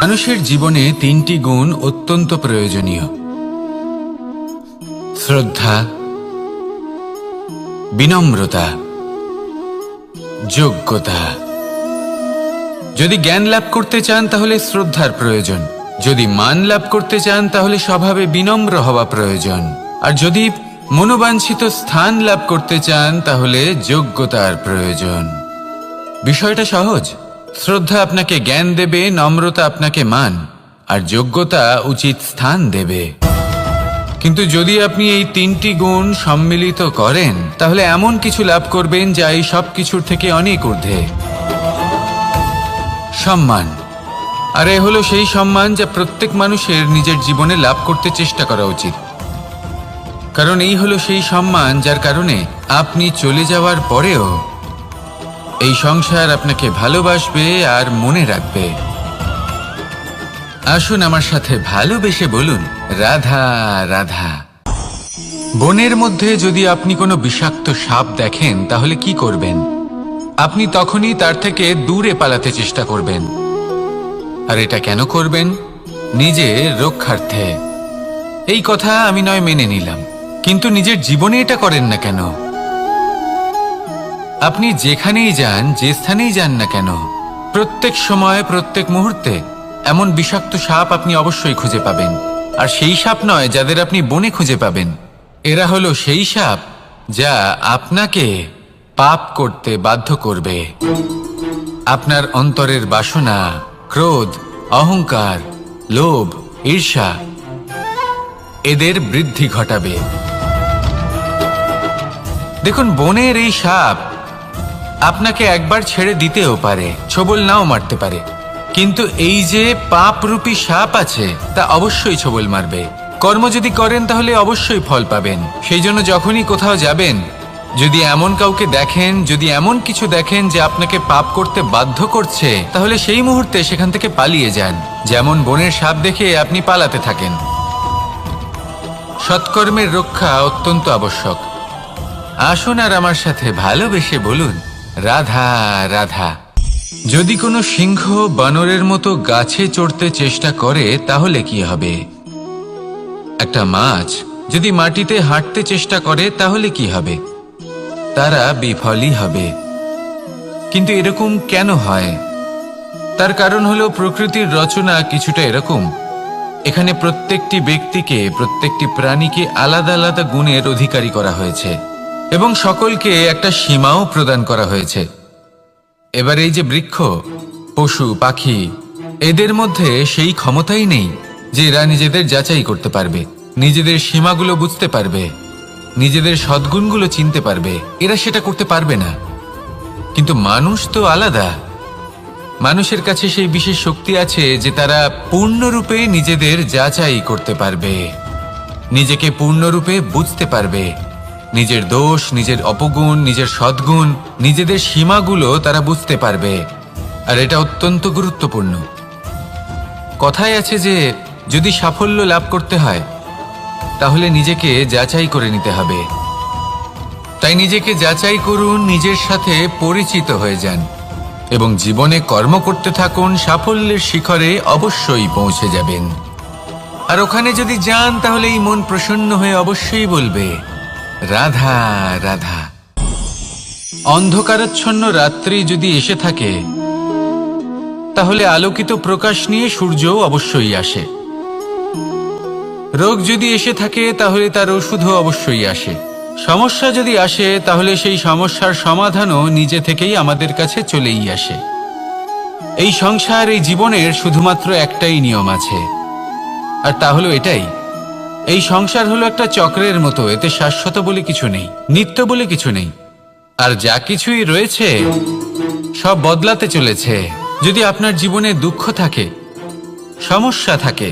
মানুষের জীবনে তিনটি গুণ অত্যন্ত প্রয়োজনীয়: শ্রদ্ধা, বিনম্রতা, যোগ্যতা। যদি জ্ঞান লাভ করতে চান তাহলে শ্রদ্ধার প্রয়োজন, যদি মান লাভ করতে চান তাহলে স্বভাবে বিনম্র হওয়া প্রয়োজন, আর যদি মনোবাঞ্ছিত স্থান লাভ করতে চান তাহলে যোগ্যতার প্রয়োজন। বিষয়টা সহজ। শ্রদ্ধা আপনাকে জ্ঞান দেবে, নম্রতা আপনাকে মান, আর যোগ্যতা উচিত স্থান দেবে। কিন্তু যদি আপনি এই তিনটি গুণ সম্মিলিত করেন তাহলে এমন কিছু লাভ করবেন যা এই সব কিছুর থেকে অনেক ঊর্ধ্বে: সম্মান। আর এ হলো সেই সম্মান যা প্রত্যেক মানুষের নিজের জীবনে লাভ করতে চেষ্টা করা উচিত। কারণ এই হলো সেই সম্মান যার কারণে আপনি চলে যাওয়ার পরেও এই সংসার আপনাকে ভালোবাসবে আর মনে রাখবে। আসুন আমার সাথে ভালোবেসে বলুন, রাধা রাধা। বনের মধ্যে যদি আপনি কোনো বিষাক্ত সাপ দেখেন তাহলে কি করবেন? আপনি তখনই তার থেকে দূরে পালাতে চেষ্টা করবেন। আর এটা কেন করবেন? নিজের রক্ষার্থে। এই কথা আমি নয় মেনে নিলাম, কিন্তু নিজের জীবনে এটা করেন না কেন? আপনি যেখানেই যান, যে স্থানেই যান না কেন, প্রত্যেক সময় প্রত্যেক মুহূর্তে এমন বিষাক্ত সাপ আপনি অবশ্যই খুঁজে পাবেন। আর সেই সাপ নয় যাদের আপনি বনে খুঁজে পাবেন, এরা হলো সেই সাপ যা আপনাকে পাপ করতে বাধ্য করবে। আপনার অন্তরের বাসনা, ক্রোধ, অহংকার, লোভ, ঈর্ষা এদের বৃদ্ধি ঘটাবে। দেখুন, বনের এই সাপ আপনাকে একবার ছেড়ে দিতেও পারে, ছোবল নাও মারতে পারে, কিন্তু এই যে পাপরূপী সাপ আছে তা অবশ্যই ছোবল মারবে। কর্ম যদি করেন তাহলে অবশ্যই ফল পাবেন। সেই জন্য যখনই কোথাও যাবেন, যদি এমন কাউকে দেখেন, যদি এমন কিছু দেখেন যে আপনাকে পাপ করতে বাধ্য করছে, তাহলে সেই মুহূর্তে সেখান থেকে পালিয়ে যান। যেমন বনের সাপ দেখে আপনি পালাতে থাকেন। সৎকর্মের রক্ষা অত্যন্ত আবশ্যক। আসুন আর আমার সাথে ভালোবেসে বলুন, রাধা রাধা। যদি কোনো সিংহ বানরের মতো গাছে চড়তে চেষ্টা করে তাহলে কি হবে? একটা মাছ যদি মাটিতে হাঁটতে চেষ্টা করে তাহলে কি হবে? তারা বিফলই হবে। কিন্তু এরকম কেন হয়? তার কারণ হলো প্রকৃতির রচনা কিছুটা এরকম। এখানে প্রত্যেকটি ব্যক্তিকে, প্রত্যেকটি প্রাণীকে আলাদা আলাদা গুণের অধিকারী করা হয়েছে এবং সকলকে একটা সীমাও প্রদান করা হয়েছে। এবার এই যে বৃক্ষ, পশু, পাখি, এদের মধ্যে সেই ক্ষমতাই নেই যে এরা নিজেদের যাচাই করতে পারবে, নিজেদের সীমাগুলো বুঝতে পারবে, নিজেদের সদ্গুণগুলো চিনতে পারবে। এরা সেটা করতে পারবে না। কিন্তু মানুষ তো আলাদা। মানুষের কাছে সেই বিশেষ শক্তি আছে যে তারা পূর্ণরূপে নিজেদের যাচাই করতে পারবে, নিজেকে পূর্ণরূপে বুঝতে পারবে, নিজের দোষ, নিজের অপগুণ, নিজের সদ্গুণ, নিজেদের সীমাগুলো তারা বুঝতে পারবে। আর এটা অত্যন্ত গুরুত্বপূর্ণ। কথায় আছে যে যদি সাফল্য লাভ করতে হয় তাহলে নিজেকে যাচাই করে নিতে হবে। তাই নিজেকে যাচাই করুন, নিজের সাথে পরিচিত হয়ে যান এবং জীবনে কর্ম করতে থাকুন। সাফল্যের শিখরে অবশ্যই পৌঁছে যাবেন। আর ওখানে যদি যান তাহলে এই মন প্রসন্ন হয়ে অবশ্যই বলবে, রাধা রাধা। অন্ধকারাচ্ছন্ন রাত্রি যদি এসে থাকে তাহলে আলোকিত প্রকাশ নিয়ে সূর্যও অবশ্যই আসে। রোগ যদি এসে থাকে তাহলে তার ওষুধও অবশ্যই আসে। সমস্যা যদি আসে তাহলে সেই সমস্যার সমাধানও নিজে থেকেই আমাদের কাছে চলেই আসে। এই সংসার, এই জীবনের শুধুমাত্র একটাই নিয়ম আছে, আর তা হলো এটাই: এই সংসার হলো একটা চক্রের মতো। এতে শাশ্বত বলে কিছু নেই, নিত্য বলে কিছু নেই। আর যা কিছুই রয়েছে সব বদলাতে চলেছে। যদি আপনার জীবনে দুঃখ থাকে, সমস্যা থাকে,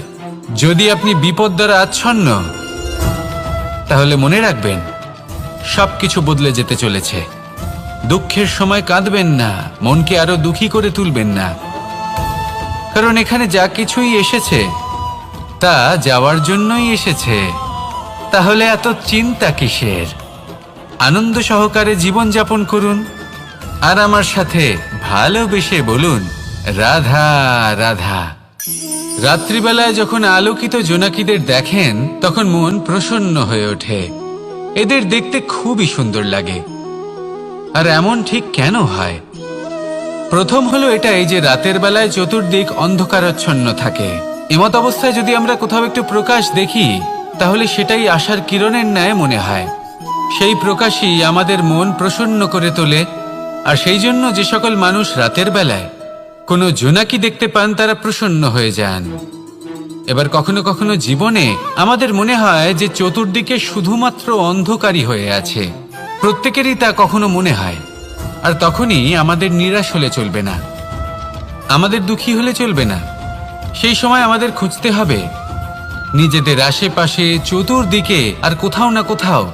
যদি আপনি বিপদ দ্বারা আচ্ছন্ন, তাহলে মনে রাখবেন সবকিছু বদলে যেতে চলেছে। দুঃখের সময় কাঁদবেন না, মনকে আরো দুঃখী করে তুলবেন না, কারণ এখানে যা কিছুই এসেছে তা যাওয়ার জন্যই এসেছে। তাহলে এত চিন্তা কিসের? আনন্দ সহকারে জীবন যাপন করুন আর আমার সাথে ভালোবেসে বলুন, রাধা রাধা। রাত্রিবেলায় যখন আলোকিত জোনাকিদের দেখেন তখন মন প্রসন্ন হয়ে ওঠে। এদের দেখতে খুবই সুন্দর লাগে। আর এমন ঠিক কেন হয়? প্রথম হলো এটাই যে রাতের বেলায় চতুর্দিক অন্ধকারাচ্ছন্ন থাকে। এমত অবস্থায় যদি আমরা কোথাও একটু প্রকাশ দেখি তাহলে সেটাই আশার কিরণের ন্যায় মনে হয়। সেই প্রকাশই আমাদের মন প্রসন্ন করে তোলে। আর সেই জন্য যে সকল মানুষ রাতের বেলায় কোনো জোনাকি দেখতে পান তারা প্রসন্ন হয়ে যান। এবার কখনো কখনো জীবনে আমাদের মনে হয় যে চতুর্দিকে শুধুমাত্র অন্ধকারই হয়ে আছে। প্রত্যেকেরই তা কখনো মনে হয়। আর তখনই আমাদের নিরাশ হলে চলবে না, আমাদের দুঃখী হলে চলবে না। সেই সময় আমাদের খুঁজতে হবে নিজেদের আশেপাশে চতুর্দিকে আর কোথাও না কোথাও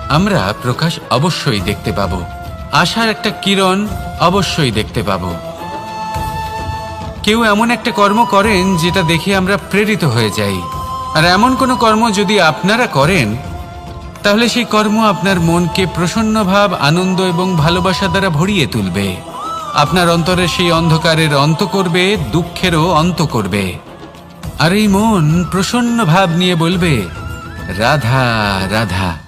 আমরা প্রকাশ অবশ্যই দেখতে পাবো, আশার একটা কিরণ অবশ্যই দেখতে পাবো। কেউ এমন একটা কর্ম করেন যেটা দেখে আমরা প্রেরিত হয়ে যাই। আর এমন কোনো কর্ম যদি আপনারা করেন তাহলে সেই কর্ম আপনার মনকে প্রসন্ন ভাব, আনন্দ এবং ভালোবাসা দ্বারা ভরিয়ে তুলবে। আপনার অন্তরে সেই অন্ধকারের অন্ত করবে, দুঃখেরও অন্ত করবে। আর এই মন প্রসন্ন ভাব নিয়ে বলবে, রাধা রাধা।